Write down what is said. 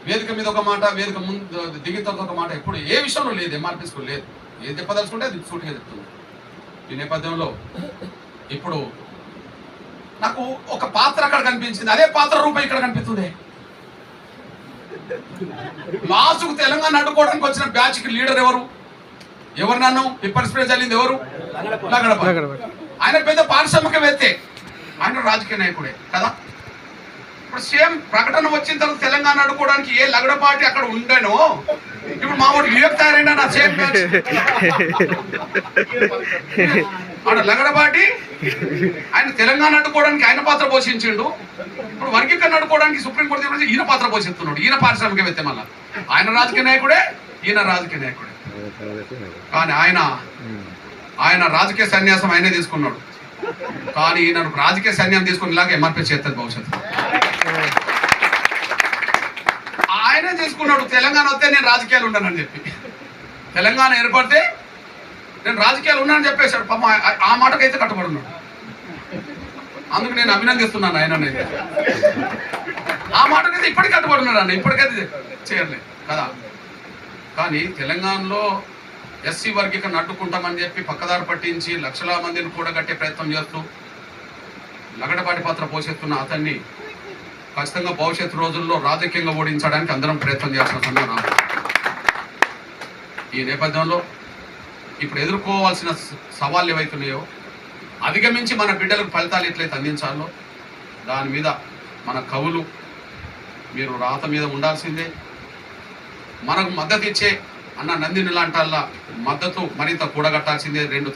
వేదిక మీద ఒక మాట, వేదిక ముందు దిగిన తర్వాత ఒక మాట, ఎప్పుడు ఏ విషయంలో లేదు, ఎంఆర్పీస్కు లేదు. ఏది చెప్పదలుచుకుంటే అది సూటిగా చెప్తుంది. ఈ నేపథ్యంలో ఇప్పుడు నాకు ఒక పాత్ర అక్కడ కనిపించింది, అదే పాత్ర రూపం ఇక్కడ కనిపిస్తుంది. లాస్ట్కు తెలంగాణ అడ్డుకోవడానికి వచ్చిన బ్యాచ్కి లీడర్ ఎవరు? నన్ను పిప్పర్ స్ప్రే చల్లింది ఎవరు? లగడపాటి. ఆయన పెద్ద పారిశ్రామికవేత్తే, ఆయన రాజకీయ నాయకుడే కదా. ఇప్పుడు సేమ్ ప్రకటన వచ్చిన తర్వాత తెలంగాణ అడ్డుకోవడానికి ఏ లగడపాటి అక్కడ ఉండేనో, ఇప్పుడు మా వాడు వివేక్ తయారైనా నా సేమ్ బ్యాచ్ ఆడ లగడపాటి. ఆయన తెలంగాణ అడ్డుకోవడానికి ఆయన పాత్ర పోషించిండు. ఇప్పుడు వర్గీకరణ అడ్డుకోవడానికి సుప్రీంకోర్టు ఈయన పాత్ర పోషిస్తున్నాడు. ఈయన పారిశ్రామికవేత్త, మళ్ళా ఆయన రాజకీయ నాయకుడే, ఈయన రాజకీయ నాయకుడే. కానీ ఆయన రాజకీయ సన్యాసం ఆయనే తీసుకున్నాడు. కానీ ఈయన రాజకీయ సన్యాసం తీసుకునేలాగా ఎంఆర్పీ చేస్తుంది భవిష్యత్తు. ఆయనే తీసుకున్నాడు, తెలంగాణ వస్తే నేను రాజకీయాలు ఉన్నానని చెప్పి, తెలంగాణ ఏర్పడితే నేను రాజకీయాలు ఉన్నానని చెప్పేశాడు. పాపం ఆ మాటకైతే కట్టుబడున్నాడు. అందుకు నేను అభినందిస్తున్నాను ఆయననైతే. ఆ మాటకైతే ఇప్పటికీ కట్టుబడున్నాడు అన్న, ఇప్పటికైతే చేయలేదు కదా. కానీ తెలంగాణలో ఎస్సీ వర్గీకరణ అడ్డుకుంటామని చెప్పి పక్కదారి పట్టించి లక్షల మందిని కూడగట్టే ప్రయత్నం చేస్తూ లగడపాటి పాత్ర పోషిస్తున్న అతన్ని ఖచ్చితంగా భవిష్యత్తు రోజుల్లో రాజకీయంగా ఓడించడానికి అందరం ప్రయత్నం చేస్తున్న సందర్భం. ఈ నేపథ్యంలో ఇప్పుడు ఎదుర్కోవాల్సిన సవాళ్ళు ఏవైతున్నాయో అధిగమించి మన బిడ్డలకు ఫలితాలు ఎట్లయితే అందించాలో దాని మీద మన కవులు మీరు రాత మీద ఉండాల్సిందే. మనకు మద్దతు ఇచ్చే అన్న నందిని లాంటి మద్దతు మరింత కూడగట్టాల్సిందే. రెండు